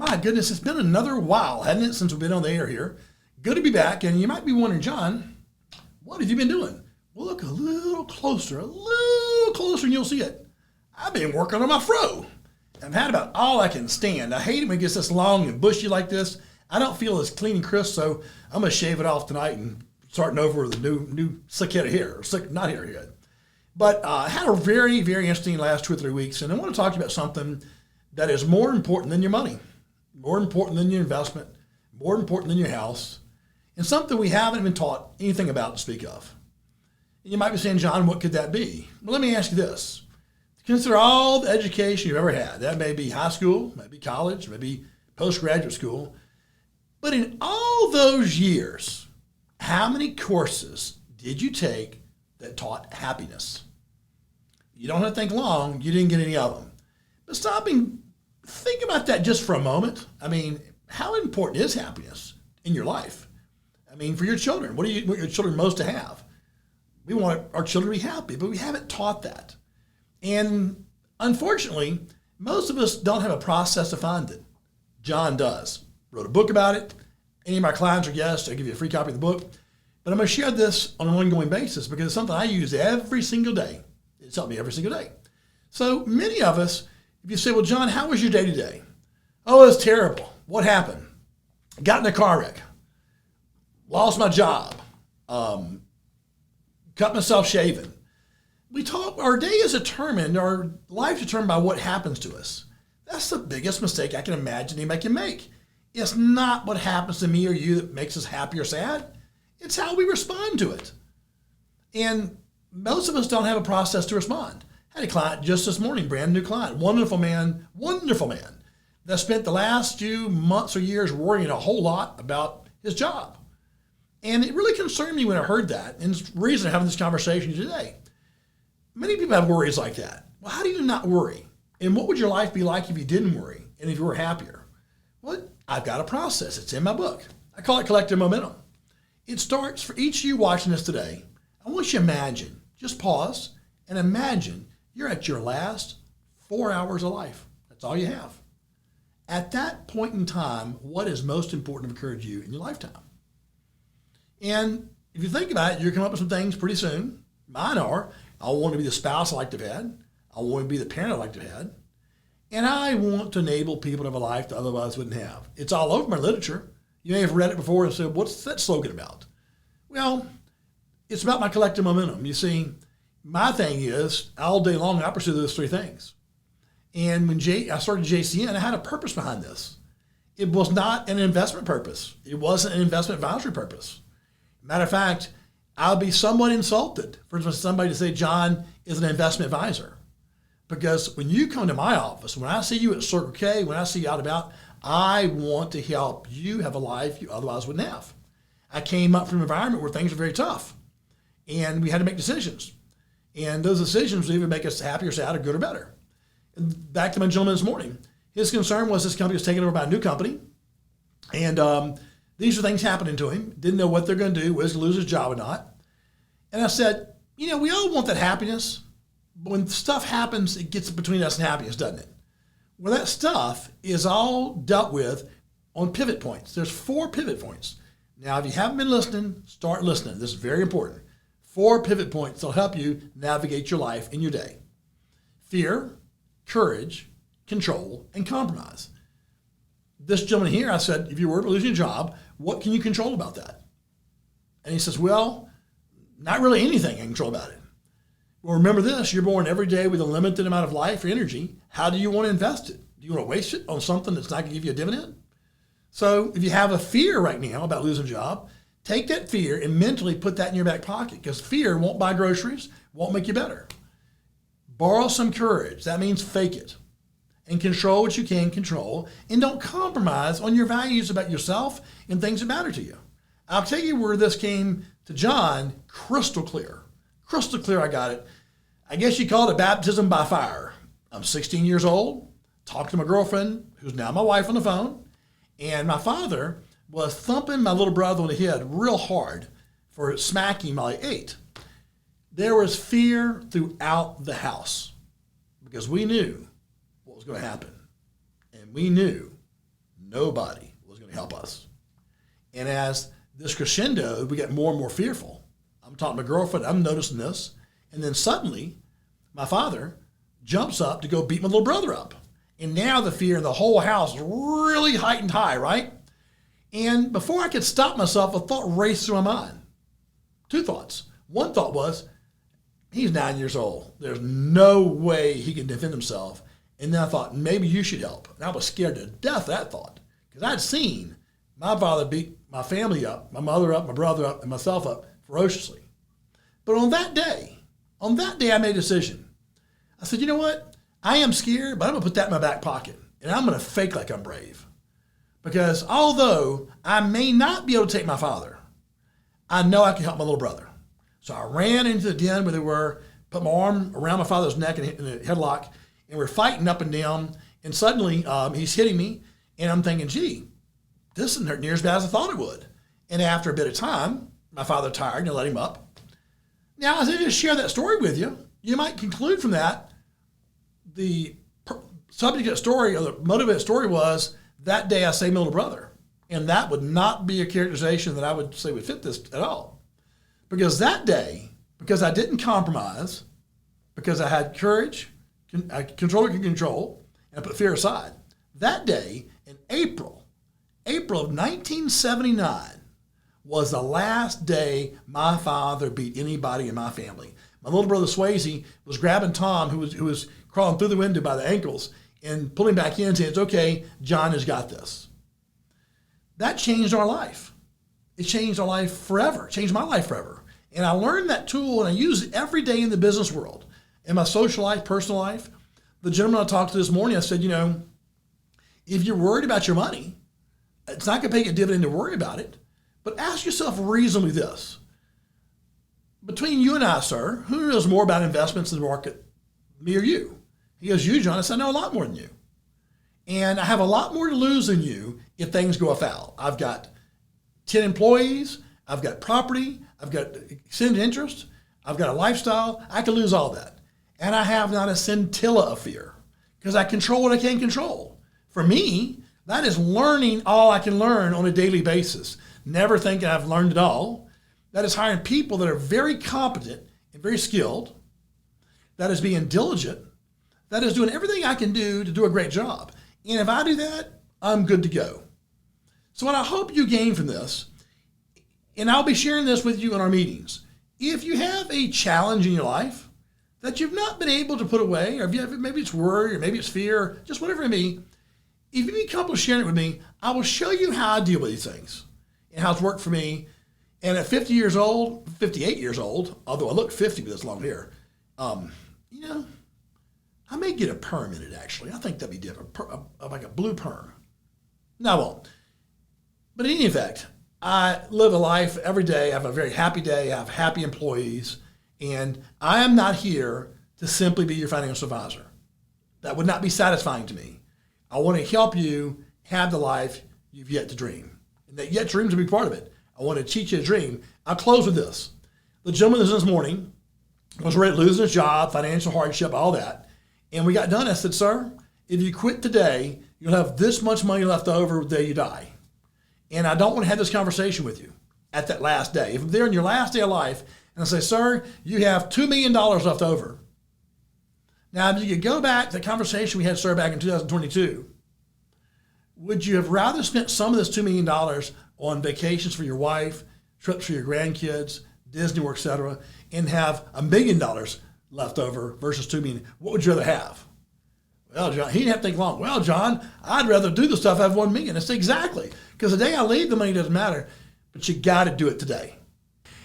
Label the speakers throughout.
Speaker 1: My goodness, it's been another while, hasn't it, since we've been on the air here. Good to be back. And you might be wondering, John, what have you been doing? Well, look a little closer, and you'll see it. I've been working on my fro. I've had about all I can stand. I hate it when it gets this long and bushy like this. I don't feel as clean and crisp, so I'm going to shave it off tonight and starting over with a new slick head of hair, or slick, not hair yet. But I had a very, very interesting last 2 or 3 weeks, and I want to talk to you about something that is more important than your money, more important than your investment, more important than your house, and something we haven't been taught anything about to speak of. And you might be saying, John, what could that be? Well, let me ask you this. Consider all the education you've ever had. That may be high school, maybe college, maybe postgraduate school. But in all those years, how many courses did you take that taught happiness? You don't have to think long. You didn't get any of them. But stop and think about that just for a moment. I mean, how important is happiness in your life? I mean, for your children, what do you want your children most to have? We want our children to be happy, but we haven't taught that. And unfortunately, most of us don't have a process to find it. John does. Wrote a book about it. Any of my clients or guests, I'll give you a free copy of the book. But I'm going to share this on an ongoing basis because it's something I use every single day. It's helped me every single day. So many of us, if you say, well, John, how was your day today? Oh, it was terrible. What happened? Got in a car wreck. Lost my job. Cut myself shaving. We talk, our day is determined, our life is determined by what happens to us. That's the biggest mistake I can imagine anybody can make. It's not what happens to me or you that makes us happy or sad. It's how we respond to it. And most of us don't have a process to respond. I had a client just this morning, brand new client, wonderful man, that spent the last few months or years worrying a whole lot about his job. And it really concerned me when I heard that. And it's the reason I'm having this conversation today. Many people have worries like that. Well, how do you not worry? And what would your life be like if you didn't worry and if you were happier? Well, I've got a process. It's in my book. I call it collective momentum. It starts for each of you watching this today. I want you to imagine, just pause and imagine you're at your last 4 hours of life. That's all you have. At that point in time, what is most important to occur to you in your lifetime? And if you think about it, you're coming up with some things pretty soon. Mine are, I want to be the spouse I like to have had. I want to be the parent I like to have had. And I want to enable people to have a life that otherwise wouldn't have. It's all over my literature. You may have read it before and said, what's that slogan about? Well, it's about my collective momentum. You see, my thing is, all day long, I pursue those 3 things. And when I started JCN, I had a purpose behind this. It was not an investment purpose. It wasn't an investment advisory purpose. Matter of fact, I'll be somewhat insulted for somebody to say John is an investment advisor. Because when you come to my office, when I see you at Circle K, when I see you out about, I want to help you have a life you otherwise wouldn't have. I came up from an environment where things were very tough. And we had to make decisions. And those decisions would either make us happy or sad or good or better. And back to my gentleman this morning. His concern was this company was taken over by a new company. And these are things happening to him. Didn't know what they're going to do, was he going to lose his job or not. And I said, we all want that happiness. But when stuff happens, it gets between us and happiness, doesn't it? Well, that stuff is all dealt with on pivot points. There's 4 pivot points. Now, if you haven't been listening, start listening. This is very important. 4 pivot points that'll help you navigate your life and your day. Fear, courage, control, and compromise. This gentleman here, I said, if you were to lose your job, what can you control about that? And he says, well, not really anything I can control about it. Well, remember this, you're born every day with a limited amount of life or energy. How do you want to invest it? Do you want to waste it on something that's not going to give you a dividend? So if you have a fear right now about losing a job, take that fear and mentally put that in your back pocket because fear won't buy groceries, won't make you better. Borrow some courage. That means fake it. And control what you can control. And don't compromise on your values about yourself and things that matter to you. I'll tell you where this came to John crystal clear. Crystal clear, I got it. I guess you call it baptism by fire. I'm 16 years old, talked to my girlfriend, who's now my wife, on the phone, and my father was thumping my little brother on the head real hard for smacking him while he ate. There was fear throughout the house because we knew what was going to happen. And we knew Nobody was going to help us. And as this crescendo, we get more and more fearful. I'm talking to my girlfriend, I'm noticing this. And then suddenly, my father jumps up to go beat my little brother up. And now the fear in the whole house is really heightened high, right? And before I could stop myself, a thought raced through my mind. Two thoughts. One thought was, he's 9 years old. There's no way he can defend himself. And then I thought, maybe you should help. And I was scared to death of that thought. Because I'd seen my father beat my family up, my mother up, my brother up, and myself up ferociously. But on that day I made a decision. I said, you know what? I am scared, but I'm going to put that in my back pocket. And I'm going to fake like I'm brave. Because although I may not be able to take my father, I know I can help my little brother. So I ran into the den where they were, put my arm around my father's neck in a headlock, and we're fighting up and down. And suddenly he's hitting me, and I'm thinking, gee, this isn't hurt near as bad as I thought it would. And after a bit of time, my father tired and I let him up. Now, as I just share that story with you, you might conclude from that the subject of the story, or the motive of the story was, that day I saved my little brother. And that would not be a characterization that I would say would fit this at all. Because that day, because I didn't compromise, because I had courage, I controlled what I could control, and I put fear aside. That day, in April of 1979, was the last day my father beat anybody in my family. My little brother Swayze was grabbing Tom, who was crawling through the window by the ankles, and pulling back in and saying, it's okay, John has got this. That changed our life. It changed our life forever, changed my life forever. And I learned that tool and I use it every day in the business world, in my social life, personal life. The gentleman I talked to this morning, I said, you know, if you're worried about your money, it's not going to pay you a dividend to worry about it, but ask yourself reasonably this. Between you and I, sir, who knows more about investments in the market, me or you? He goes, you, John. I said, I know a lot more than you. And I have a lot more to lose than you if things go afoul. I've got 10 employees. I've got property. I've got extended interest. I've got a lifestyle. I could lose all that. And I have not a scintilla of fear because I control what I can control. For me, that is learning all I can learn on a daily basis. Never thinking I've learned it all. That is hiring people that are very competent and very skilled. That is being diligent. That is doing everything I can do to do a great job. And if I do that, I'm good to go. So what I hope you gain from this, and I'll be sharing this with you in our meetings, if you have a challenge in your life that you've not been able to put away, or if you have, maybe it's worry, or maybe it's fear, or just whatever it may be, if you be comfortable sharing it with me, I will show you how I deal with these things and how it's worked for me. And at 50 years old, 58 years old, although I look 50 with this long hair, you know, I may get a perm in it, actually. I think that'd be different, like a blue perm. No, I won't. But in any effect, I live a life every day. I have a very happy day. I have happy employees. And I am not here to simply be your financial advisor. That would not be satisfying to me. I want to help you have the life you've yet to dream. And that yet to dream is a big part of it. I want to teach you a dream. I'll close with this. The gentleman this morning was ready to lose his job, financial hardship, all that. And we got done. I said, sir, if you quit today, you'll have this much money left over the day you die. And I don't want to have this conversation with you at that last day. If they're in your last day of life, and I say, sir, you have $2 million left over. Now, if you could go back to the conversation we had, sir, back in 2022, would you have rather spent some of this $2 million on vacations for your wife, trips for your grandkids, Disney World, et cetera, and have $1 million left over versus $2 million? What would you rather have? Well, John, he didn't have to think long. Well, John, I'd rather do the stuff I have $1 million. It's exactly. Because the day I leave, the money doesn't matter. But you got to do it today.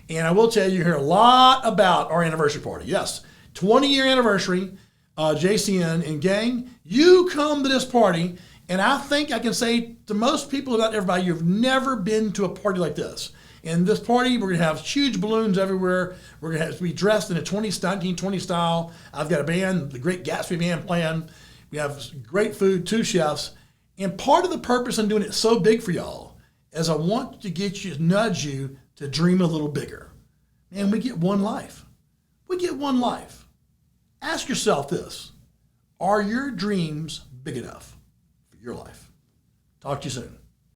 Speaker 1: And I will tell you, hear a lot about our anniversary party. Yes, 20-year anniversary, JCN. And gang, you come to this party, and I think I can say to most people, about everybody, you've never been to a party like this. And this party, we're going to have huge balloons everywhere. We're going to have to be dressed in a 1920 style. I've got a band, the Great Gatsby band playing. We have great food, 2 chefs. And part of the purpose in doing it so big for y'all is I want to get you, nudge you to dream a little bigger. Man, we get one life. We get one life. Ask yourself this. Are your dreams big enough for your life? Talk Talk to you soon.